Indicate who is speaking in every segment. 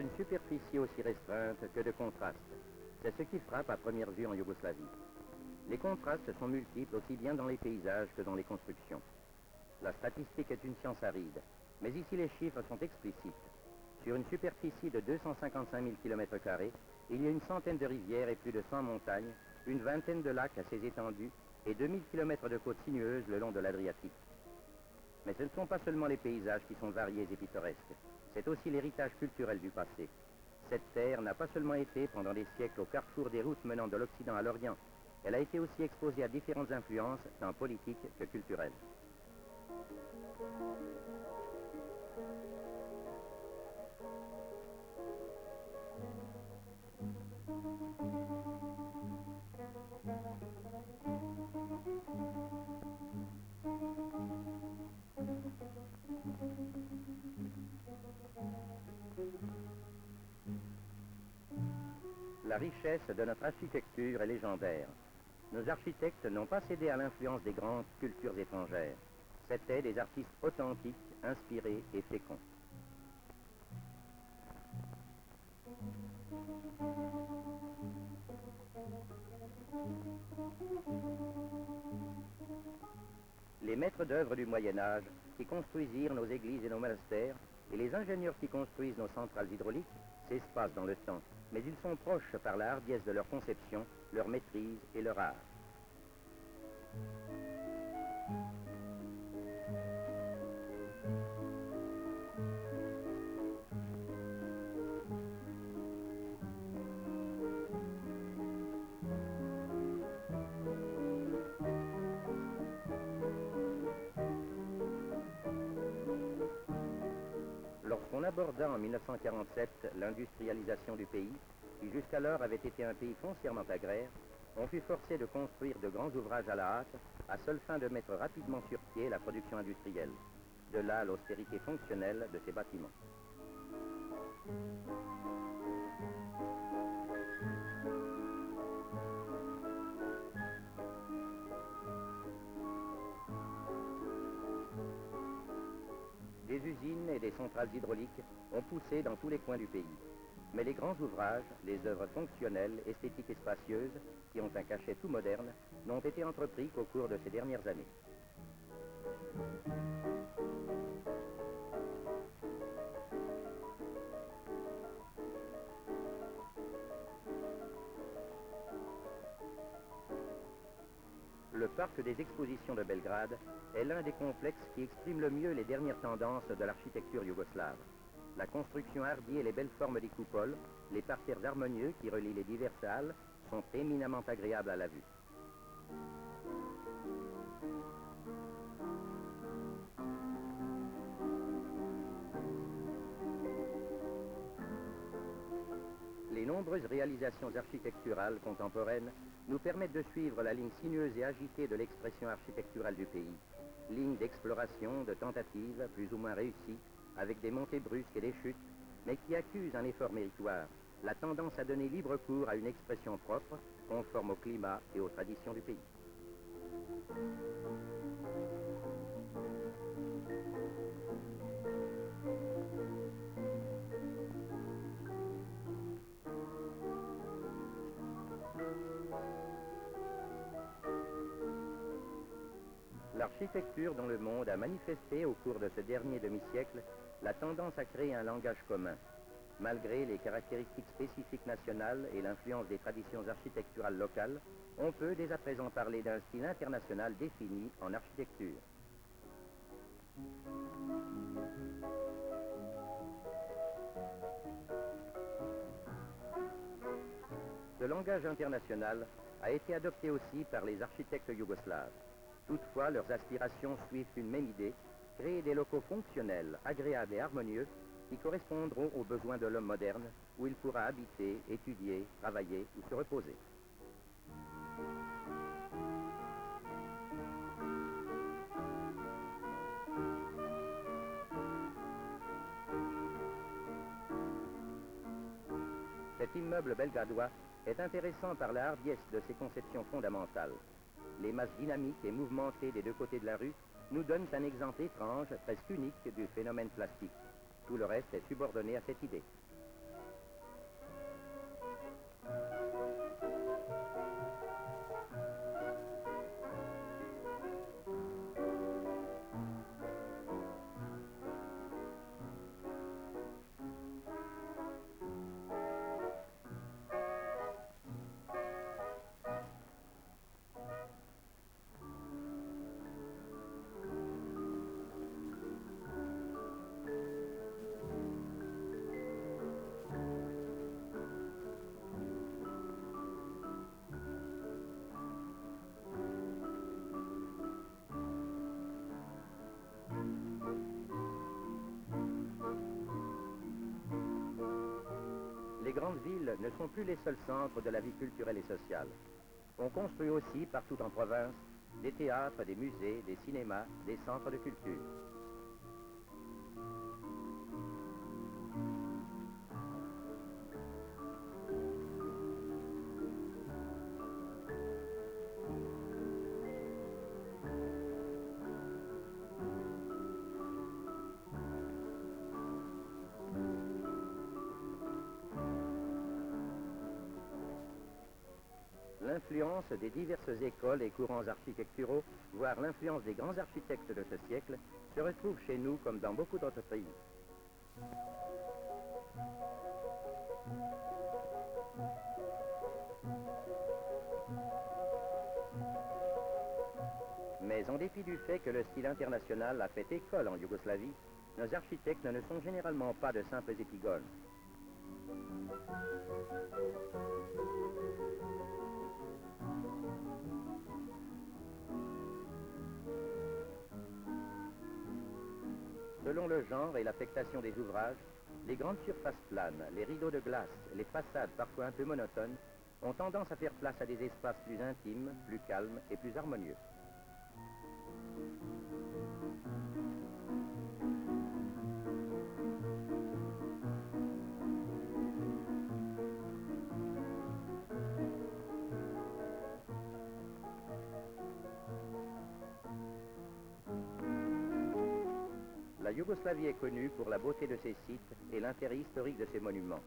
Speaker 1: une superficie aussi restreinte que de contrastes. C'est ce qui frappe à première vue en Yougoslavie. Les contrastes sont multiples aussi bien dans les paysages que dans les constructions. La statistique est une science aride, mais ici les chiffres sont explicites. Sur une superficie de 255 000 km², il y a une centaine de rivières et plus de 100 montagnes, une vingtaine de lacs assez étendus et 2000 km de côtes sinueuses le long de l'Adriatique. Mais ce ne sont pas seulement les paysages qui sont variés et pittoresques, c'est aussi l'héritage culturel du passé. Cette terre n'a pas seulement été pendant des siècles au carrefour des routes menant de l'Occident à l'Orient, elle a été aussi exposée à différentes influences, tant politiques que culturelles. La richesse de notre architecture est légendaire. Nos architectes n'ont pas cédé à l'influence des grandes cultures étrangères. C'étaient des artistes authentiques, inspirés et féconds. Les maîtres d'œuvre du Moyen-Âge qui construisirent nos églises et nos monastères, et les ingénieurs qui construisent nos centrales hydrauliques, s'espacent dans le temps, mais ils sont proches par la hardiesse de leur conception, leur maîtrise et leur art. Lorsqu'on aborda en 1947 l'industrialisation du pays, qui jusqu'alors avait été un pays foncièrement agraire, on fut forcé de construire de grands ouvrages à la hâte, à seule fin de mettre rapidement sur pied la production industrielle. De là l'austérité fonctionnelle de ces bâtiments. Des usines et des centrales hydrauliques ont poussé dans tous les coins du pays. Mais les grands ouvrages, les œuvres fonctionnelles, esthétiques et spacieuses, qui ont un cachet tout moderne, n'ont été entrepris qu'au cours de ces dernières années. Le parc des expositions de Belgrade est l'un des complexes qui exprime le mieux les dernières tendances de l'architecture yougoslave. La construction hardie et les belles formes des coupoles, les parterres harmonieux qui relient les diverses halles, sont éminemment agréables à la vue. Les nombreuses réalisations architecturales contemporaines nous permettent de suivre la ligne sinueuse et agitée de l'expression architecturale du pays. Ligne d'exploration, de tentatives, plus ou moins réussies, avec des montées brusques et des chutes, mais qui accusent un effort méritoire, la tendance à donner libre cours à une expression propre, conforme au climat et aux traditions du pays. L'architecture dans le monde a manifesté au cours de ce dernier demi-siècle la tendance à créer un langage commun. Malgré les caractéristiques spécifiques nationales et l'influence des traditions architecturales locales, on peut dès à présent parler d'un style international défini en architecture. Ce langage international a été adopté aussi par les architectes yougoslaves. Toutefois, leurs aspirations suivent une même idée, créer des locaux fonctionnels, agréables et harmonieux qui correspondront aux besoins de l'homme moderne, où il pourra habiter, étudier, travailler ou se reposer. Cet immeuble belgradois est intéressant par la hardiesse de ses conceptions fondamentales. Les masses dynamiques et mouvementées des deux côtés de la rue nous donnent un exemple étrange, presque unique, du phénomène plastique. Tout le reste est subordonné à cette idée. grandes villes ne sont plus les seuls centres de la vie culturelle et sociale. On construit aussi, partout en province, des théâtres, des musées, des cinémas, des centres de culture. L'influence des diverses écoles et courants architecturaux, voire l'influence des grands architectes de ce siècle, se retrouve chez nous comme dans beaucoup d'autres pays. Mais en dépit du fait que le style international a fait école en Yougoslavie, nos architectes ne sont généralement pas de simples épigones. Selon le genre et l'affectation des ouvrages, les grandes surfaces planes, les rideaux de glace, les façades parfois un peu monotones, ont tendance à faire place à des espaces plus intimes, plus calmes et plus harmonieux. La Yougoslavie est connue pour la beauté de ses sites et l'intérêt historique de ses monuments.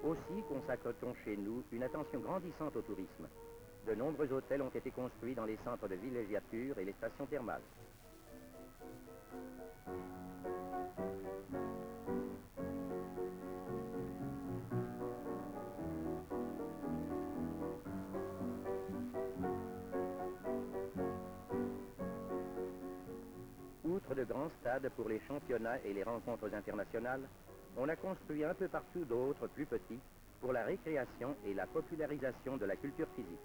Speaker 1: Aussi consacre-t-on chez nous une attention grandissante au tourisme. De nombreux hôtels ont été construits dans les centres de villégiature et les stations thermales. Outre de grands stades pour les championnats et les rencontres internationales, on a construit un peu partout d'autres plus petits pour la récréation et la popularisation de la culture physique.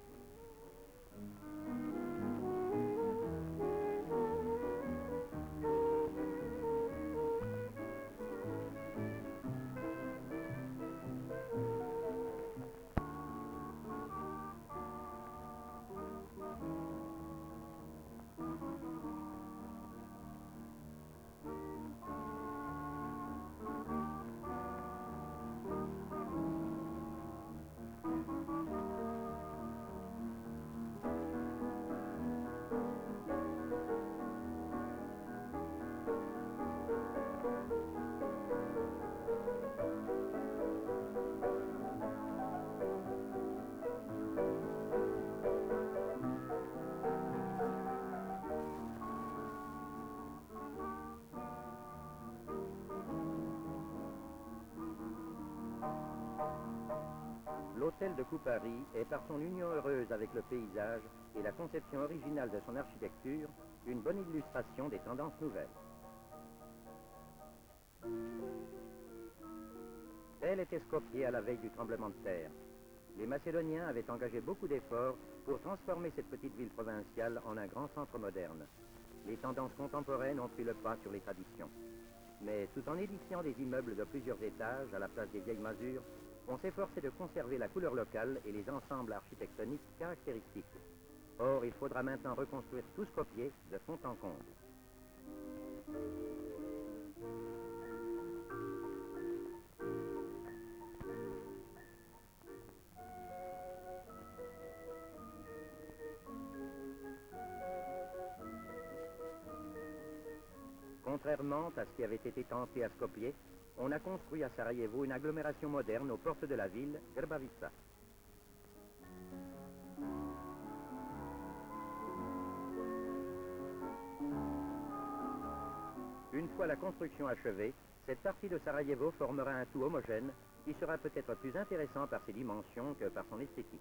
Speaker 1: L'hôtel de Kupari est par son union heureuse avec le paysage et la conception originale de son architecture une bonne illustration des tendances nouvelles. Tel était Skopje à la veille du tremblement de terre. Les Macédoniens avaient engagé beaucoup d'efforts pour transformer cette petite ville provinciale en un grand centre moderne. Les tendances contemporaines ont pris le pas sur les traditions. Mais tout en édifiant des immeubles de plusieurs étages à la place des vieilles masures, on s'efforçait de conserver la couleur locale et les ensembles architectoniques caractéristiques. Or, il faudra maintenant reconstruire tout Skopje de fond en comble. Contrairement à ce qui avait été tenté à Skopje, on a construit à Sarajevo une agglomération moderne aux portes de la ville, Grbavica. Une fois la construction achevée, cette partie de Sarajevo formera un tout homogène qui sera peut-être plus intéressant par ses dimensions que par son esthétique.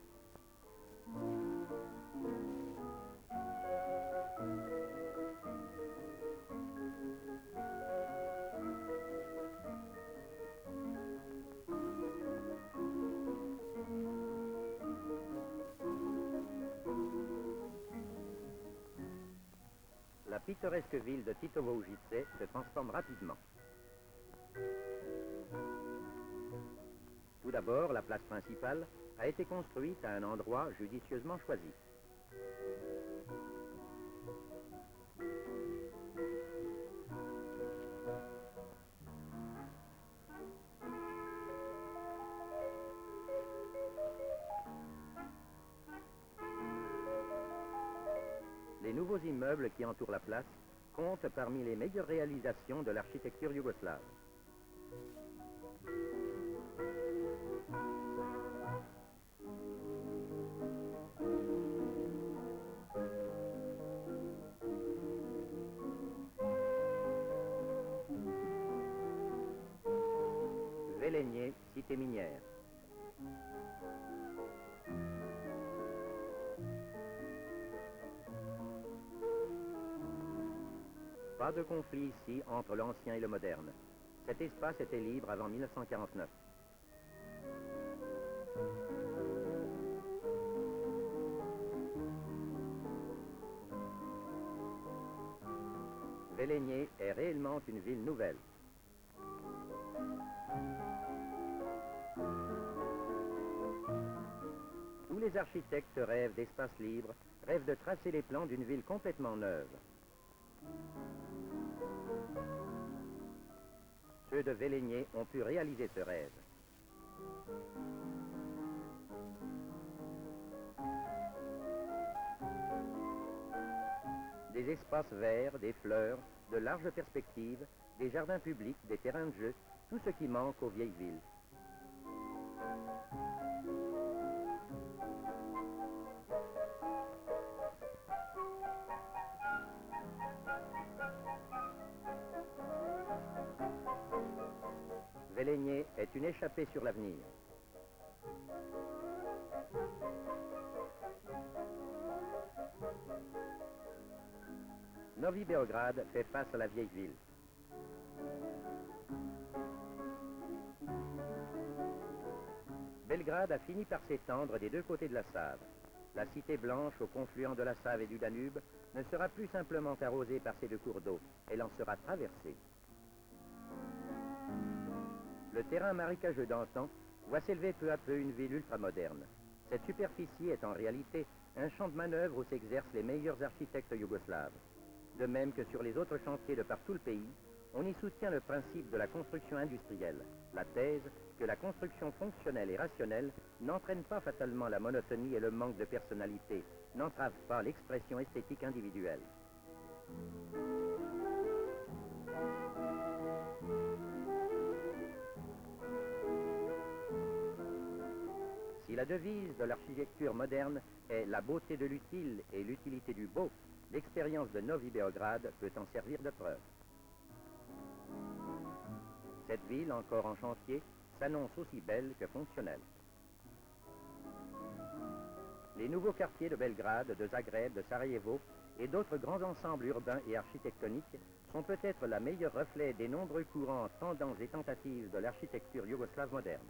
Speaker 1: La pittoresque ville de Titovo-Užice se transforme rapidement. Tout d'abord, la place principale a été construite à un endroit judicieusement choisi. Les nouveaux immeubles qui entourent la place comptent parmi les meilleures réalisations de l'architecture yougoslave. Velenje, cité minière. Pas de conflit ici entre l'ancien et le moderne. Cet espace était libre avant 1949. Velenje est réellement une ville nouvelle. Tous les architectes rêvent d'espaces libres, rêvent de tracer les plans d'une ville complètement neuve. Ceux de Velenje ont pu réaliser ce rêve. Des espaces verts, des fleurs, de larges perspectives, des jardins publics, des terrains de jeu, tout ce qui manque aux vieilles villes. Velenje est une échappée sur l'avenir. Novi Beograd fait face à la vieille ville. Belgrade a fini par s'étendre des deux côtés de la Save. La cité blanche au confluent de la Save et du Danube ne sera plus simplement arrosée par ces deux cours d'eau, elle en sera traversée. Le terrain marécageux d'antan voit s'élever peu à peu une ville ultramoderne. Cette superficie est en réalité un champ de manœuvre où s'exercent les meilleurs architectes yougoslaves. De même que sur les autres chantiers de partout le pays, on y soutient le principe de la construction industrielle, la thèse que la construction fonctionnelle et rationnelle n'entraîne pas fatalement la monotonie et le manque de personnalité, n'entrave pas l'expression esthétique individuelle. Si la devise de l'architecture moderne est la beauté de l'utile et l'utilité du beau, l'expérience de Novi Beograd peut en servir de preuve. Cette ville, encore en chantier, s'annonce aussi belle que fonctionnelle. Les nouveaux quartiers de Belgrade, de Zagreb, de Sarajevo et d'autres grands ensembles urbains et architectoniques sont peut-être la meilleure reflet des nombreux courants, tendances et tentatives de l'architecture yougoslave moderne.